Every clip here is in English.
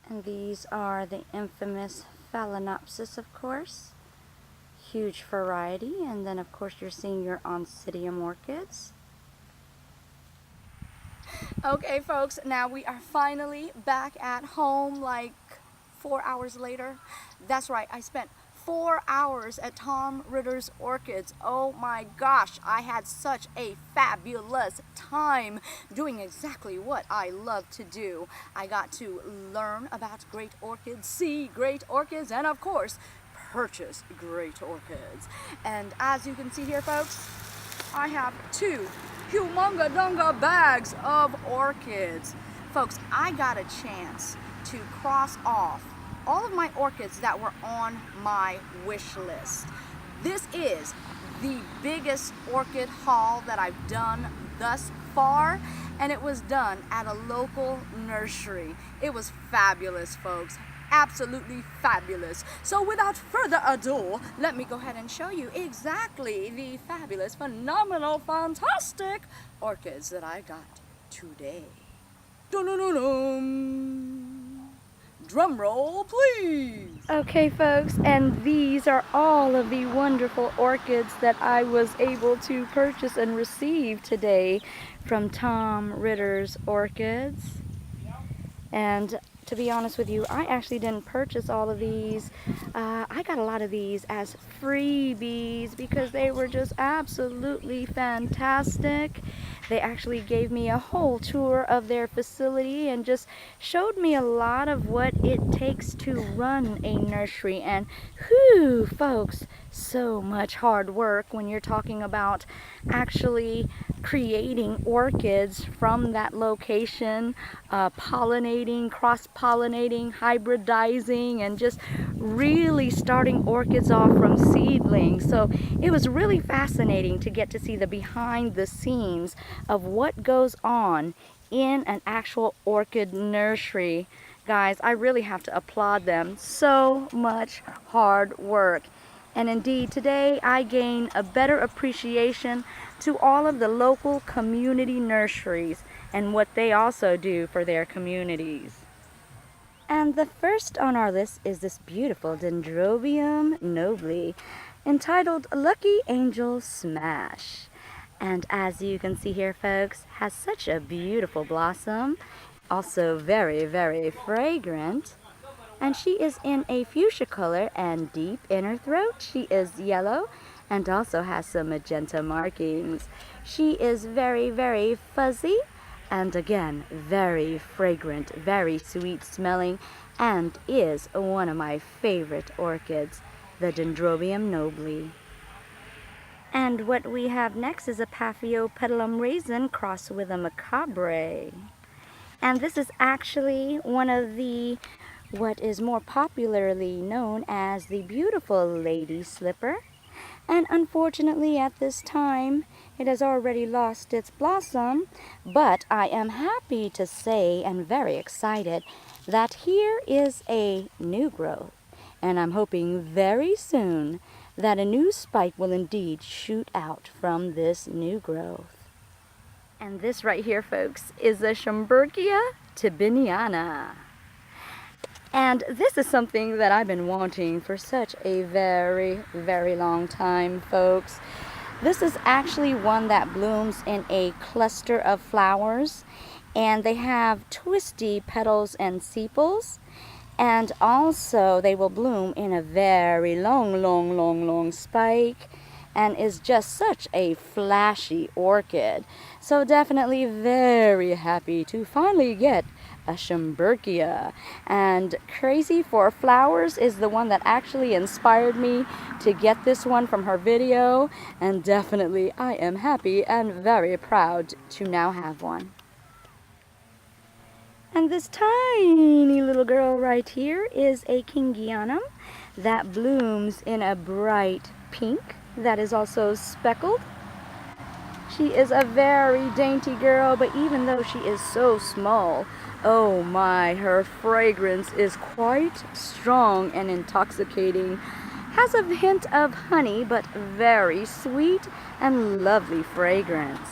And these are the infamous Phalaenopsis, of course. Huge variety. And then, of course, you're seeing your Oncidium orchids. Okay, folks, now we are finally back at home like 4 hours later. That's right, I spent 4 hours at Tom Ritter's Orchids. Oh my gosh, I had such a fabulous time doing exactly what I love to do. I got to learn about great orchids, see great orchids, and of course, purchase great orchids. And as you can see here, folks, I have 2 humonga-dunga bags of orchids. Folks, I got a chance to cross off all of my orchids that were on my wish list. This is the biggest orchid haul that I've done thus far, and it was done at a local nursery. It was fabulous, folks. Absolutely fabulous. So without further ado, let me go ahead and show you exactly the fabulous, phenomenal, fantastic orchids that I got today. Dun-dun-dun-dun. Drum roll, please. Okay, folks, and these are all of the wonderful orchids that I was able to purchase and receive today from Tom Ritter's Orchids. And to be honest with you, I actually didn't purchase all of these. I got a lot of these as freebies because they were just absolutely fantastic. They actually gave me a whole tour of their facility and just showed me a lot of what it takes to run a nursery. And whew, folks, so much hard work when you're talking about actually creating orchids from that location, pollinating, cross-pollinating, hybridizing, and just really starting orchids off from seedlings. So it was really fascinating to get to see the behind the scenes of what goes on in an actual orchid nursery. Guys, I really have to applaud them. So much hard work. And indeed, today I gain a better appreciation to all of the local community nurseries and what they also do for their communities. And the first on our list is this beautiful Dendrobium Nobly, entitled Lucky Angel Smash. And as you can see here, folks, has such a beautiful blossom, also very, very fragrant. And she is in a fuchsia color and deep inner throat. She is yellow and also has some magenta markings. She is very, very fuzzy and again, very fragrant, very sweet smelling, and is one of my favorite orchids, the Dendrobium Nobly. And what we have next is a Paphiopedilum raisin crossed with a macabre. And this is actually one of the what is more popularly known as the beautiful lady slipper. And unfortunately at this time it has already lost its blossom, but I am happy to say and very excited that here is a new growth, and I'm hoping very soon that a new spike will indeed shoot out from this new growth. And this right here, folks, is a Schomburgia tibiniana. And this is something that I've been wanting for such a very, very long time, folks. This is actually one that blooms in a cluster of flowers, and they have twisty petals and sepals, and also they will bloom in a very long spike, and is just such a flashy orchid. So definitely very happy to finally get a Schomburgia. And Crazy for Flowers is the one that actually inspired me to get this one from her video, and definitely I am happy and very proud to now have one. And this tiny little girl right here is a Kingianum that blooms in a bright pink that is also speckled. She is a very dainty girl, but even though she is so small, oh my, her fragrance is quite strong and intoxicating. Has a hint of honey, but very sweet and lovely fragrance.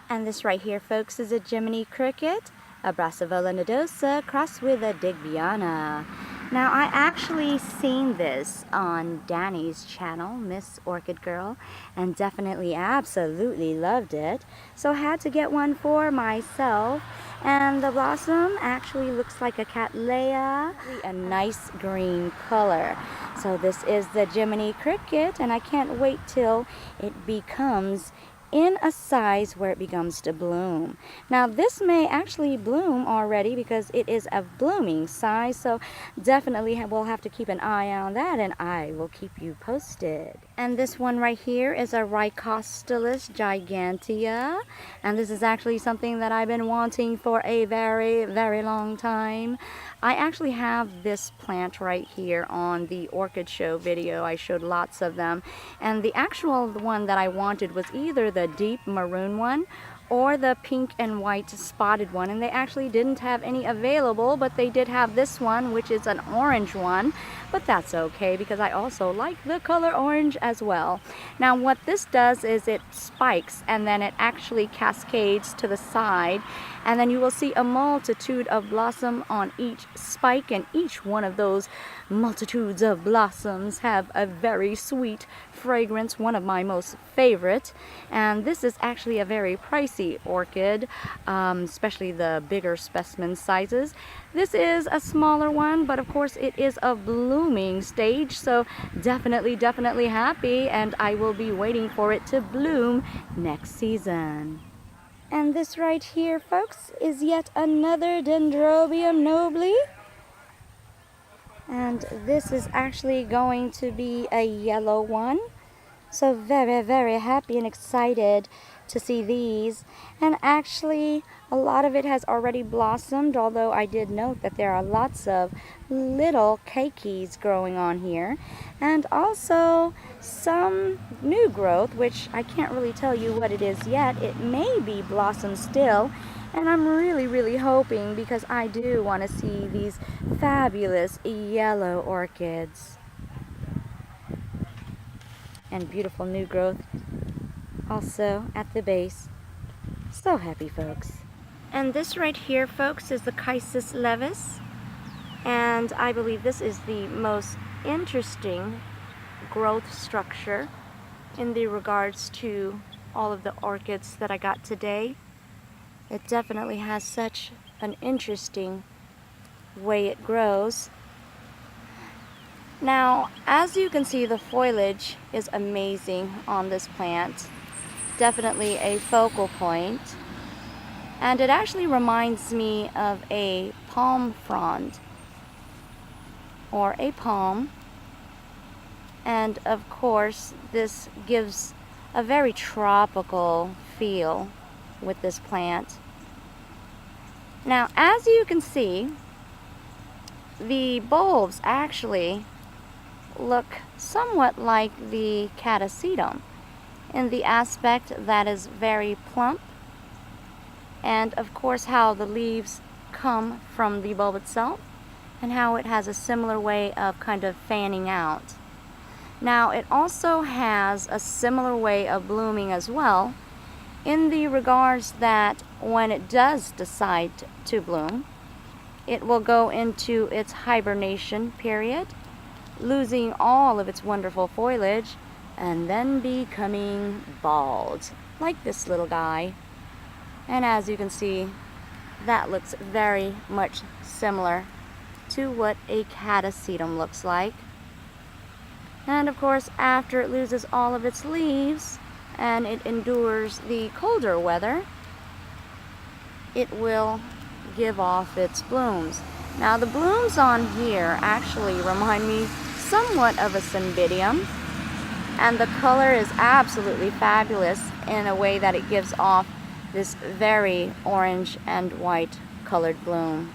And this right here, folks, is a Jiminy Cricket a Brassavola nodosa crossed with a Digbyana. Now, I actually seen this on Danny's channel, Miss Orchid Girl, and definitely absolutely loved it. So I had to get one for myself. And the blossom actually looks like a Cattleya, a nice green color. So this is the Jiminy Cricket, and I can't wait till it becomes in a size where it begins to bloom. Now this may actually bloom already because it is a blooming size, so definitely we'll have to keep an eye on that, and I will keep you posted. And this one right here is a Costilla gigantea, and this is actually something that I've been wanting for a very, very long time. I actually have this plant right here on the Orchid Show video. I showed lots of them, and the actual one that I wanted was either the deep maroon one or the pink and white spotted one, and they actually didn't have any available, but they did have this one, which is an orange one, but that's okay because I also like the color orange as well. Now what this does is it spikes and then it actually cascades to the side, and then you will see a multitude of blossom on each spike, and each one of those multitudes of blossoms have a very sweet fragrance, one of my most favorite. And this is actually a very pricey orchid, especially the bigger specimen sizes. This is a smaller one, but of course it is a blooming stage, so definitely happy, and I will be waiting for it to bloom next season. And this right here, folks, is yet another Dendrobium Nobly. And this is actually going to be a yellow one. So very happy and excited to see these. And actually, a lot of it has already blossomed, although I did note that there are lots of little keikis growing on here. And also some new growth, which I can't really tell you what it is yet. It may be blossom still. And I'm really hoping, because I do want to see these fabulous yellow orchids. And beautiful new growth also at the base. So happy, folks. And this right here, folks, is the Levis. And I believe this is the most interesting growth structure in the regards to all of the orchids that I got today. It definitely has such an interesting way it grows. Now, as you can see, the foliage is amazing on this plant. Definitely a focal point. And it actually reminds me of a palm frond or a palm. And of course, this gives a very tropical feel with this plant. Now, as you can see, the bulbs actually look somewhat like the Cockleshell in the aspect that is very plump, and of course how the leaves come from the bulb itself and how it has a similar way of kind of fanning out. Now, it also has a similar way of blooming as well, in the regards that when it does decide to bloom, it will go into its hibernation period, losing all of its wonderful foliage, and then becoming bald, like this little guy. And as you can see, that looks very much similar to what a Cockleshell looks like. And of course, after it loses all of its leaves and it endures the colder weather, it will give off its blooms. Now, the blooms on here actually remind me somewhat of a Cymbidium, and the color is absolutely fabulous in a way that it gives off this very orange and white colored bloom.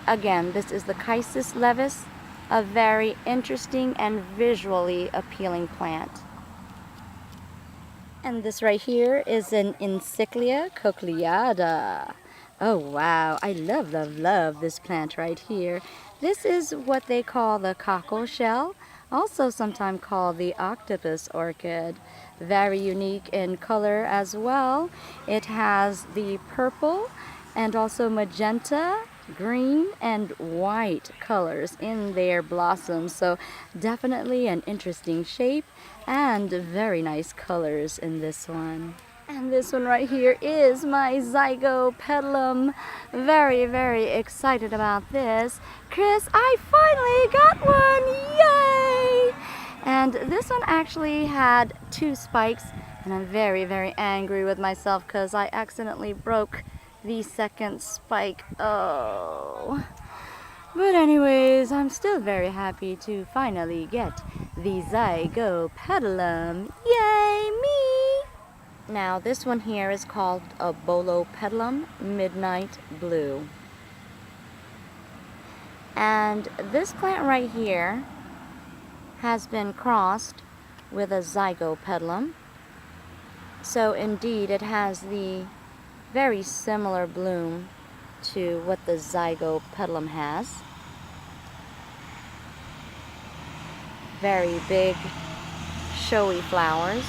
Again, this is the Levis, a very interesting and visually appealing plant. And this right here is an Encyclia cochleada. Oh wow, I love this plant right here. This is what they call the Cockleshell, also sometimes called the octopus orchid. Very unique in color as well. It has the purple and also magenta, green, and white colors in their blossoms. So definitely an interesting shape and very nice colors in this one. And this one right here is my Zygopetalum. Very, very excited about this. Chris, I finally got one! Yay! And this one actually had 2 spikes, and I'm very, very angry with myself because I accidentally broke the second spike. Oh. But anyways, I'm still very happy to finally get the Zygopetalum. Yay, me! Now this one here is called a Bolo Pedalum Midnight Blue. And this plant right here has been crossed with a Zygopetalum. So indeed it has the very similar bloom to what the Zygopetalum has. Very big, showy flowers.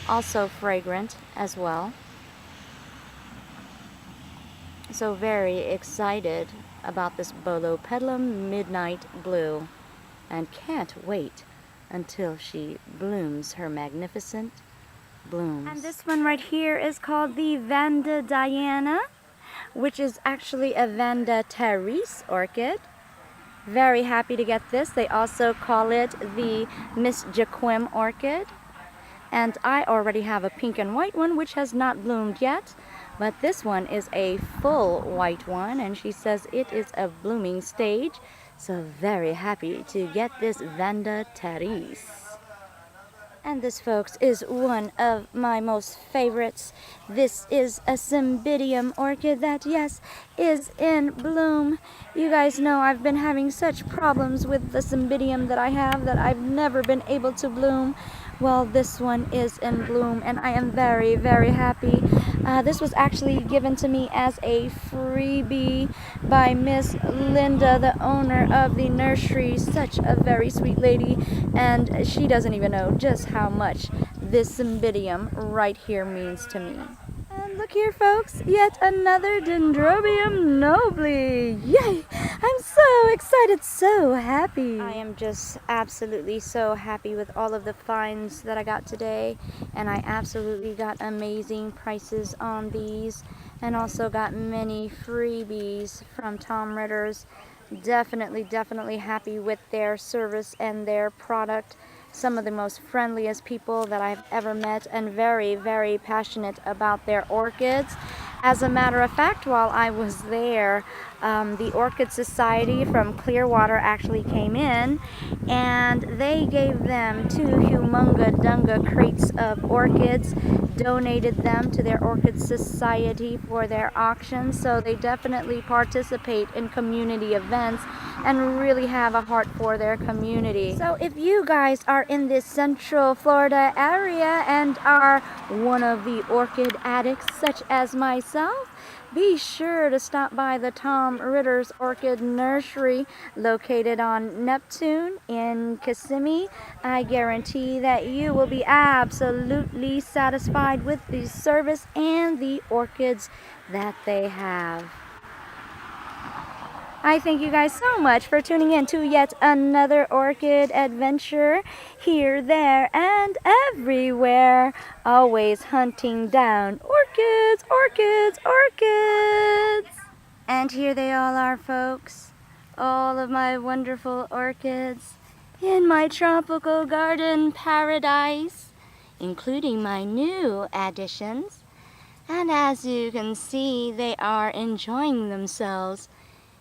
Also fragrant as well. So very excited about this Paphiopedilum Midnight Blue, and can't wait until she blooms her magnificent blooms. And this one right here is called the Vanda Diana, which is actually a Vanda Terese orchid. Very happy to get this. They also call it the Miss Joaquim orchid. And I already have a pink and white one which has not bloomed yet, but this one is a full white one, and she says it is a blooming stage. So very happy to get this Vanda Terese. And this, folks, is one of my most favorites. This is a Cymbidium orchid that, yes, is in bloom. You guys know I've been having such problems with the Cymbidium that I have that I've never been able to bloom. Well, this one is in bloom, and I am very, very happy. This was actually given to me as a freebie by Miss Linda, the owner of the nursery. Such a very sweet lady, and she doesn't even know just how much this Cymbidium right here means to me. And look here, folks, yet another Dendrobium Nobly. Yay! I'm so excited, so happy. I am just absolutely so happy with all of the finds that I got today, and I absolutely got amazing prices on these, and also got many freebies from Tom Ritter's. Definitely happy with their service and their product. Some of the most friendliest people that I've ever met, and very, very passionate about their orchids. As a matter of fact, while I was there, the Orchid Society from Clearwater actually came in, and they gave them 2 humunga crates of orchids, donated them to their Orchid Society for their auction. So they definitely participate in community events and really have a heart for their community. So if you guys are in this Central Florida area and are one of the orchid addicts such as myself, be sure to stop by the Tom Ritter's Orchid Nursery located on Neptune in Kissimmee. I guarantee that you will be absolutely satisfied with the service and the orchids that they have. I thank you guys so much for tuning in to yet another orchid adventure here, there, and everywhere. Always hunting down orchids, orchids, orchids. And here they all are, folks. All of my wonderful orchids in my tropical garden paradise, including my new additions. And as you can see, they are enjoying themselves,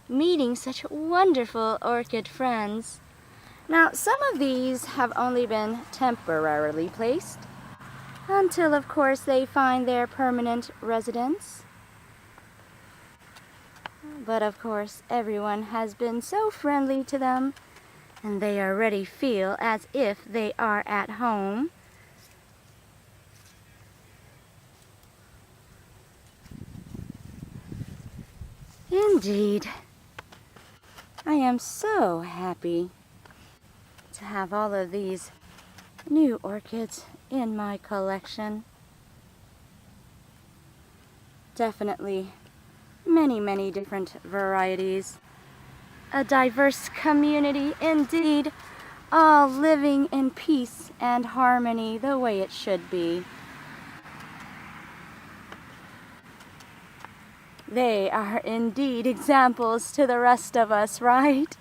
meeting such wonderful orchid friends. Now, some of these have only been temporarily placed until, of course, they find their permanent residence. But, of course, everyone has been so friendly to them, and they already feel as if they are at home. Indeed. I am so happy to have all of these new orchids in my collection. definitely many, many different varieties. A diverse community indeed, all living in peace and harmony the way it should be. They are indeed examples to the rest of us, right?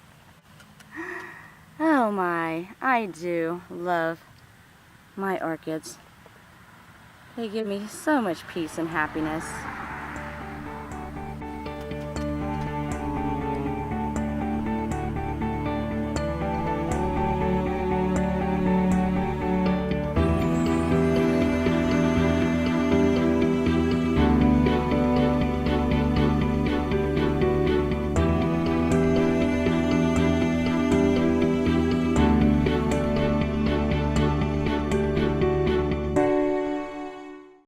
Oh my, I do love my orchids. They give me so much peace and happiness.